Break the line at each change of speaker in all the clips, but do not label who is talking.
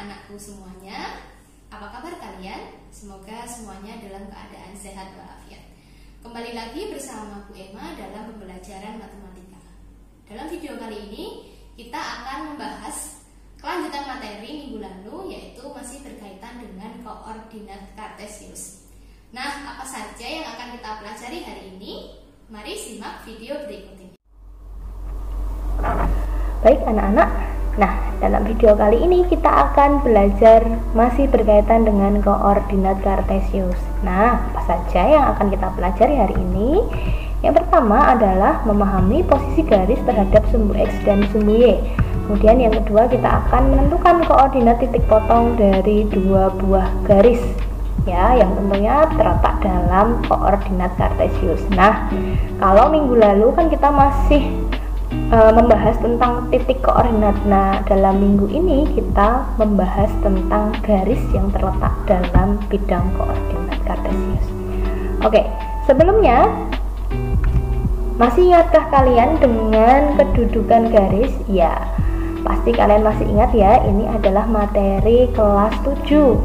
anak-anakku semuanya. Apa kabar kalian? Semoga semuanya dalam keadaan sehat walafiat. Kembali lagi bersama Bu Emma dalam pembelajaran matematika. Dalam video kali ini kita akan membahas kelanjutan materi minggu lalu, yaitu masih berkaitan dengan koordinat kartesius. Nah, apa saja yang akan kita pelajari hari ini? Mari simak video berikut ini.
Baik anak-anak, nah dalam video kali ini kita akan belajar masih berkaitan dengan koordinat kartesius. Nah, apa saja yang akan kita pelajari hari ini? Yang pertama adalah memahami posisi garis terhadap sumbu X dan sumbu Y. Kemudian yang kedua kita akan menentukan koordinat titik potong dari dua buah garis, ya, yang tentunya terletak dalam koordinat kartesius. Nah, kalau minggu lalu kan kita masih membahas tentang titik koordinat. Nah, dalam minggu ini kita membahas tentang garis yang terletak dalam bidang koordinat kartesius. Oke, sebelumnya masih ingatkah kalian dengan kedudukan garis? Ya, pasti kalian masih ingat ya, ini adalah materi kelas 7.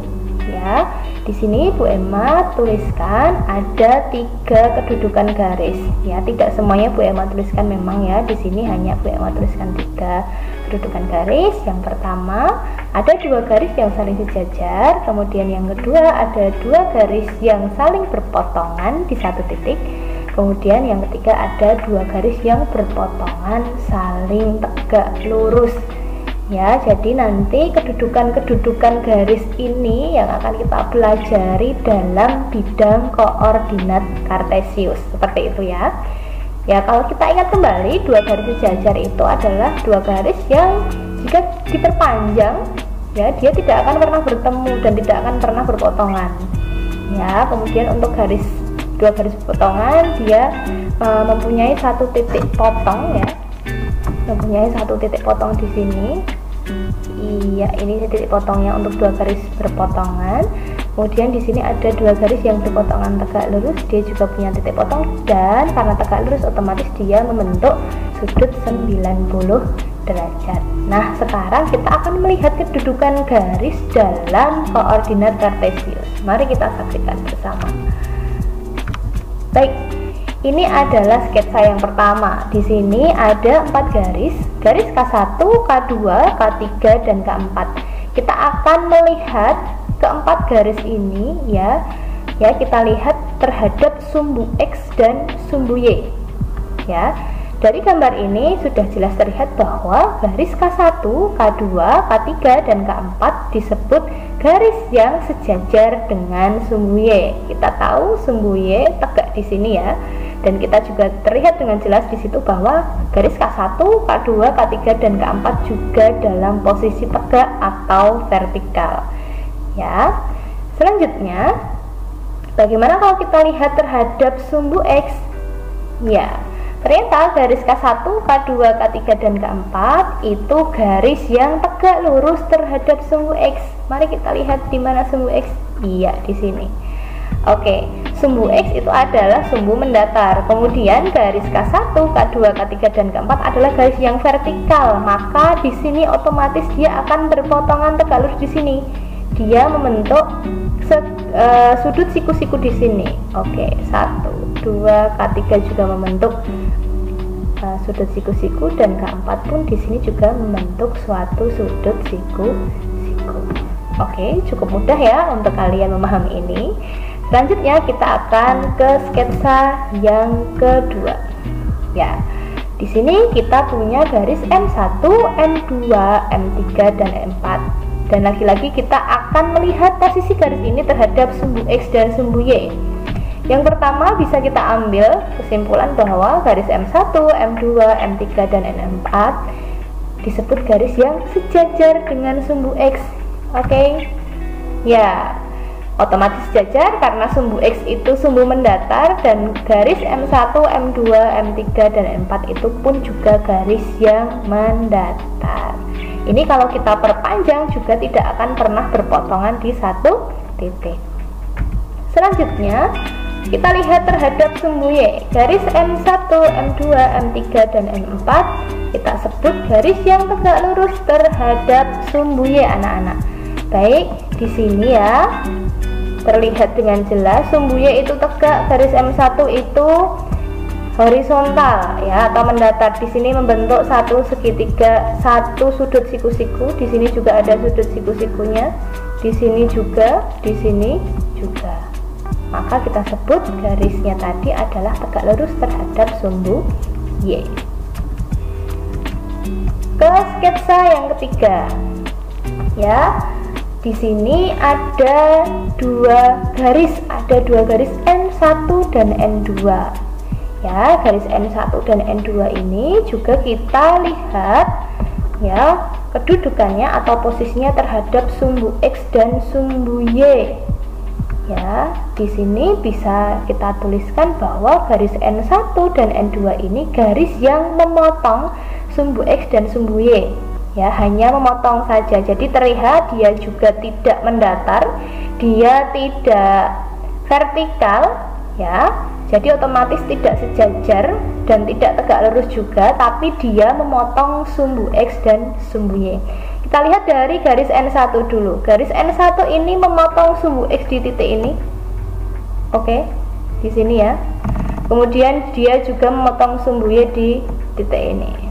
Ya, di sini Bu Emma tuliskan ada 3 kedudukan garis. Ya, tidak semuanya Bu Emma tuliskan memang ya. Di sini hanya Bu Emma tuliskan 3 kedudukan garis. Yang pertama, ada 2 garis yang saling sejajar. Kemudian yang kedua, ada 2 garis yang saling berpotongan di satu titik. Kemudian yang ketiga, ada 2 garis yang berpotongan saling tegak lurus. Ya, jadi nanti kedudukan-kedudukan garis ini yang akan kita pelajari dalam bidang koordinat kartesius. Seperti itu ya. Ya, kalau kita ingat kembali, 2 garis sejajar itu adalah 2 garis yang jika diperpanjang, ya, dia tidak akan pernah bertemu dan tidak akan pernah berpotongan. Ya, kemudian untuk 2 garis potongan, dia mempunyai satu titik potong, ya. Mempunyai satu titik potong di sini. Iya, ini titik potongnya untuk 2 garis berpotongan. Kemudian di sini ada 2 garis yang berpotongan tegak lurus, dia juga punya titik potong, dan karena tegak lurus otomatis dia membentuk sudut 90 derajat. Nah, sekarang kita akan melihat kedudukan garis dalam koordinat kartesius. Mari kita saksikan bersama. Baik, ini adalah sketsa yang pertama. Di sini ada 4 garis K1, K2, K3, dan K4. Kita akan melihat keempat garis ini, ya. Ya, kita lihat terhadap sumbu X dan sumbu Y. Ya. Dari gambar ini sudah jelas terlihat bahwa garis K1, K2, K3, dan K4 disebut garis yang sejajar dengan sumbu Y. Kita tahu sumbu Y tegak di sini ya. Dan kita juga terlihat dengan jelas di situ bahwa garis K1, K2, K3, dan K4 juga dalam posisi tegak atau vertikal. Ya. Selanjutnya, bagaimana kalau kita lihat terhadap sumbu X? Ya. Ternyata garis K1, K2, K3, dan K4 itu garis yang tegak lurus terhadap sumbu X. Mari kita lihat di mana sumbu X. Iya, di sini. Oke, sumbu X itu adalah sumbu mendatar. Kemudian garis K1, K2, K3, dan K4 adalah garis yang vertikal. Maka di sini otomatis dia akan berpotongan tegak lurus di sini. Dia membentuk sudut siku-siku di sini. Oke, 1, 2, K3 juga membentuk sudut siku-siku, dan K4 pun di sini juga membentuk suatu sudut siku-siku. Oke, cukup mudah ya untuk kalian memahami ini. Selanjutnya kita akan ke sketsa yang kedua. Ya, di sini kita punya garis M1, M2, M3, dan M4. Dan lagi-lagi kita akan melihat posisi garis ini terhadap sumbu X dan sumbu Y. Yang pertama bisa kita ambil kesimpulan bahwa garis M1, M2, M3, dan M4 disebut garis yang sejajar dengan sumbu X. Oke. Ya, otomatis sejajar karena sumbu X itu sumbu mendatar, dan garis M1, M2, M3, dan M4 itu pun juga garis yang mendatar. Ini kalau kita perpanjang juga tidak akan pernah berpotongan di satu titik. Selanjutnya, kita lihat terhadap sumbu Y. Garis M1, M2, M3, dan M4 kita sebut garis yang tegak lurus terhadap sumbu Y, anak-anak. Baik, di sini ya terlihat dengan jelas sumbu Y itu tegak, garis M1 itu horizontal ya atau mendatar. Di sini membentuk satu segitiga, satu sudut siku-siku. Di sini juga ada sudut siku-sikunya. Di sini juga, di sini juga. Maka kita sebut garisnya tadi adalah tegak lurus terhadap sumbu Y. Ke sketsa yang ketiga. Ya. Di sini ada dua garis N1 dan N2. Ya, garis N1 dan N2 ini juga kita lihat ya kedudukannya atau posisinya terhadap sumbu X dan sumbu Y. Ya, di sini bisa kita tuliskan bahwa garis N1 dan N2 ini garis yang memotong sumbu X dan sumbu Y. Ya, hanya memotong saja. Jadi terlihat dia juga tidak mendatar, dia tidak vertikal ya. Jadi otomatis tidak sejajar dan tidak tegak lurus juga, tapi dia memotong sumbu X dan sumbu Y. Kita lihat dari garis N1 dulu. Garis N1 ini memotong sumbu X di titik ini. Oke, di sini ya. Kemudian dia juga memotong sumbu Y di titik ini.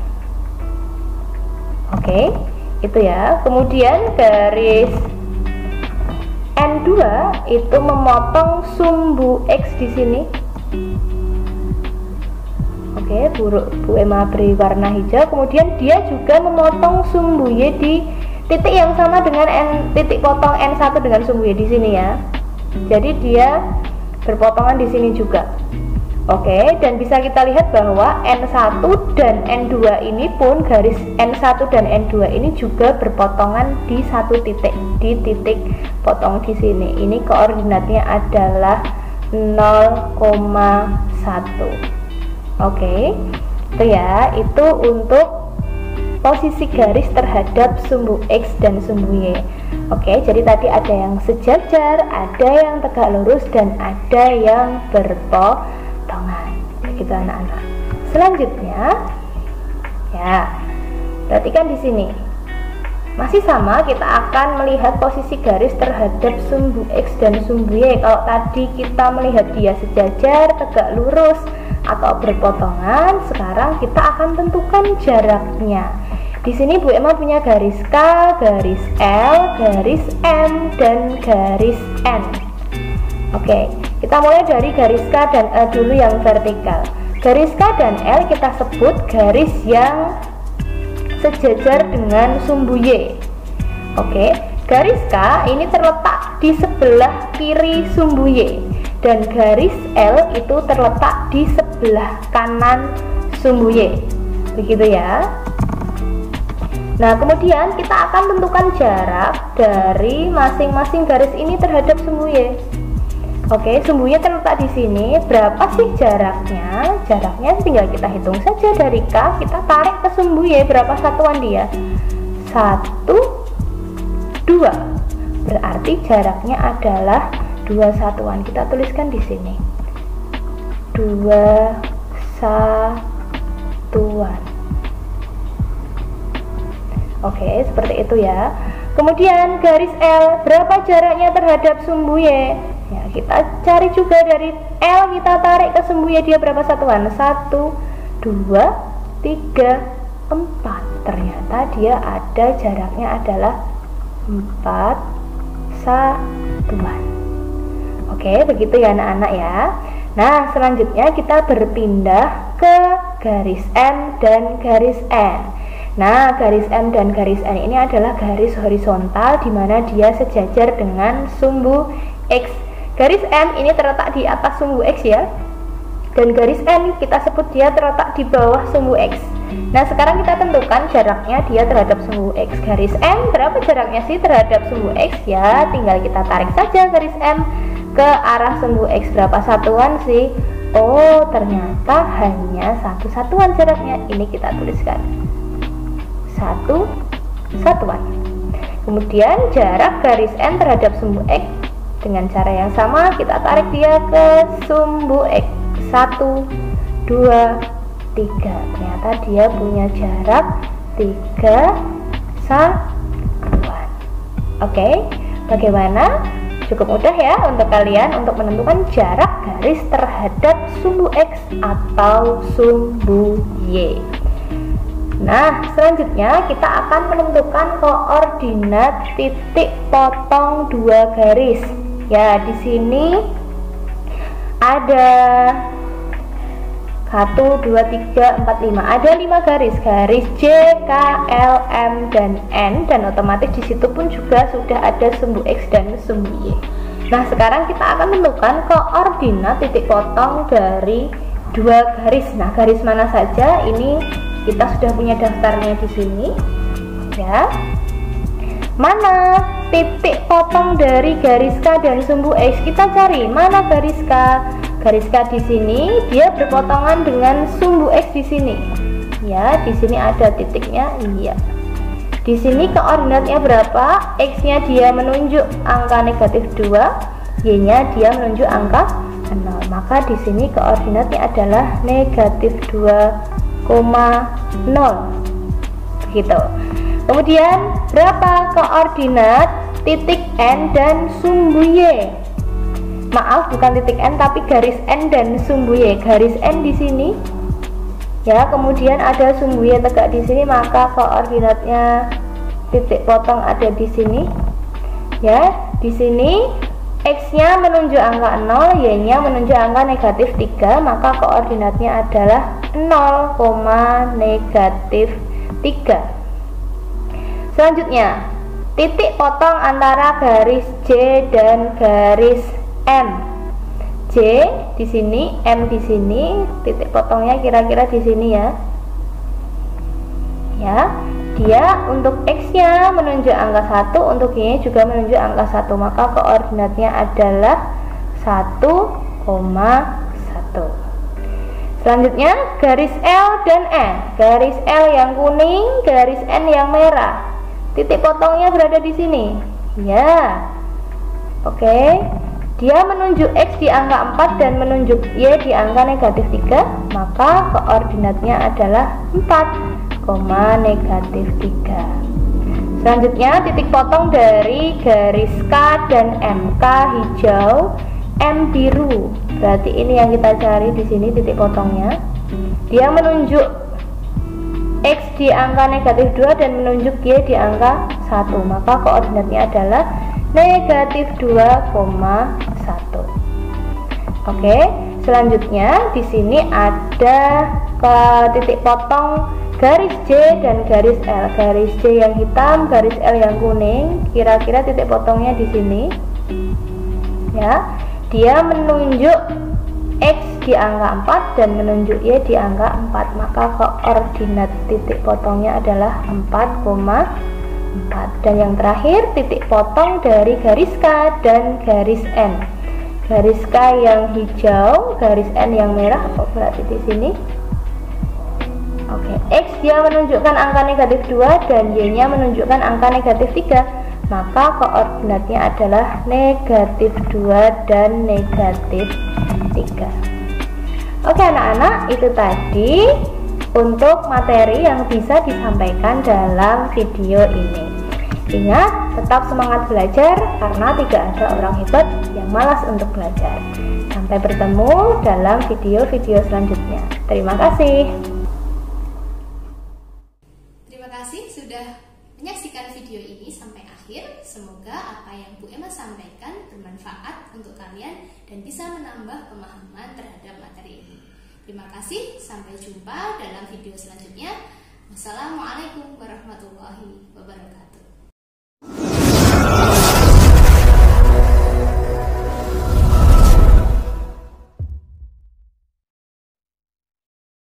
Oke, itu ya. Kemudian garis N2 itu memotong sumbu X di sini. Oke, Bu Emma beri warna hijau. Kemudian dia juga memotong sumbu Y di titik yang sama dengan titik potong N1 dengan sumbu Y di sini ya. Jadi dia berpotongan di sini juga. Oke, dan bisa kita lihat bahwa N1 dan N2 ini pun garis N1 dan N2 ini juga berpotongan di satu titik, di titik potong di sini. Ini koordinatnya adalah 0,1. Oke, itu ya, itu untuk posisi garis terhadap sumbu X dan sumbu Y. Oke, jadi tadi ada yang sejajar, ada yang tegak lurus, dan ada yang berpotongan. Begitu anak-anak. Selanjutnya, ya, perhatikan di sini. Masih sama, kita akan melihat posisi garis terhadap sumbu X dan sumbu Y. Kalau tadi kita melihat dia sejajar, tegak lurus, atau berpotongan, sekarang kita akan tentukan jaraknya. Di sini Bu Emma punya garis K, garis L, garis M, dan garis N. Oke, kita mulai dari garis K dan L dulu yang vertikal. Garis K dan L kita sebut garis yang sejajar dengan sumbu Y. Oke, garis K ini terletak di sebelah kiri sumbu Y, dan garis L itu terletak di sebelah kanan sumbu Y. Begitu ya. Nah, kemudian kita akan tentukan jarak dari masing-masing garis ini terhadap sumbu Y. Oke, sumbu Y terletak di sini. Berapa sih jaraknya? Jaraknya tinggal kita hitung saja dari K, kita tarik ke sumbu Y, berapa satuan dia? 1, 2. Berarti jaraknya adalah 2 satuan. Kita tuliskan di sini. 2 satuan. Oke, seperti itu ya. Kemudian garis L, berapa jaraknya terhadap sumbu Y? Ya, kita cari juga dari L, kita tarik ke sumbu Y, dia berapa satuan? 1, 2, 3, 4. Ternyata dia ada jaraknya adalah 4 satuan. Oke, begitu ya anak-anak ya. Nah, selanjutnya kita berpindah ke garis M dan garis N. Nah, garis M dan garis N ini adalah garis horizontal di mana dia sejajar dengan sumbu X. Garis M ini terletak di atas sumbu X ya. Dan garis N kita sebut dia terletak di bawah sumbu X. Nah, sekarang kita tentukan jaraknya dia terhadap sumbu X. Garis M berapa jaraknya sih terhadap sumbu X ya? Tinggal kita tarik saja garis M ke arah sumbu X, berapa satuan sih? Oh, ternyata hanya 1 satuan jaraknya. Ini kita tuliskan 1 satuan. Kemudian jarak garis N terhadap sumbu X dengan cara yang sama, kita tarik dia ke sumbu X. 1, 2, 3. Ternyata dia punya jarak 3 satuan. Oke, bagaimana? Cukup mudah ya untuk kalian untuk menentukan jarak garis terhadap sumbu X atau sumbu Y. Nah, selanjutnya kita akan menentukan koordinat titik potong dua garis. Ya, di sini ada 1, 2, 3, 4, 5. Ada 5 garis J, K, L, M, dan N. Dan otomatis di situ pun juga sudah ada sumbu X dan sumbu Y. Nah, sekarang kita akan menentukan koordinat titik potong dari dua garis. Nah, garis mana saja? Ini kita sudah punya daftarnya di sini. Ya. Mana titik potong dari garis K dan sumbu X? Kita cari mana garis K. Garis K di sini dia berpotongan dengan sumbu X di sini. Ya, di sini ada titiknya. Iya. Di sini koordinatnya berapa? X-nya dia menunjuk angka negatif 2, Y-nya dia menunjuk angka 0. Maka di sini koordinatnya adalah negatif 2,0. Begitu. Kemudian berapa koordinat titik N dan sumbu Y? Maaf, bukan titik N tapi garis N dan sumbu Y. Garis N di sini. Ya, kemudian ada sumbu Y tegak di sini, maka koordinatnya titik potong ada di sini. Ya, di sini X-nya menunjuk angka 0, Y-nya menunjuk angka negatif 3, maka koordinatnya adalah 0, negatif 3. Selanjutnya, titik potong antara garis J dan garis M. J di sini, M di sini, titik potongnya kira-kira di sini ya. Ya, dia untuk X-nya menunjuk angka 1, untuk Y juga menunjuk angka 1, maka koordinatnya adalah 1,1. Selanjutnya, garis L dan N. Garis L yang kuning, garis N yang merah. Titik potongnya berada di sini. Ya. Oke. Dia menunjuk X di angka 4 dan menunjuk Y di angka negatif 3, maka koordinatnya adalah 4, negatif 3. Selanjutnya, titik potong dari garis K dan M. K hijau, M biru. Berarti ini yang kita cari di sini titik potongnya. Dia menunjuk X di angka negatif 2 dan menunjuk Y di angka 1, maka koordinatnya adalah negatif 2,1. Oke, selanjutnya di sini ada titik potong garis J dan garis L. Garis J yang hitam, garis L yang kuning. Kira-kira titik potongnya di sini. Ya, dia menunjuk X di angka 4 dan menunjuk Y di angka 4, maka koordinat titik potongnya adalah 4,4. Dan yang terakhir, titik potong dari garis K dan garis N. Garis K yang hijau, garis N yang merah. Berarti di sini. Oke, X dia menunjukkan angka negatif 2 dan Y-nya menunjukkan angka negatif 3, maka koordinatnya adalah negatif 2 dan negatif 3. Oke anak-anak, itu tadi untuk materi yang bisa disampaikan dalam video ini. Ingat, tetap semangat belajar karena tidak ada orang hebat yang malas untuk belajar. Sampai bertemu dalam video-video selanjutnya. Terima kasih.
Terima kasih sudah menyaksikan video ini sampai akhir. Semoga apa yang Bu Emma sampaikan bermanfaat untuk kalian dan bisa menambah pemahaman terhadap materi ini. Terima kasih, sampai jumpa dalam video selanjutnya. Wassalamualaikum warahmatullahi wabarakatuh.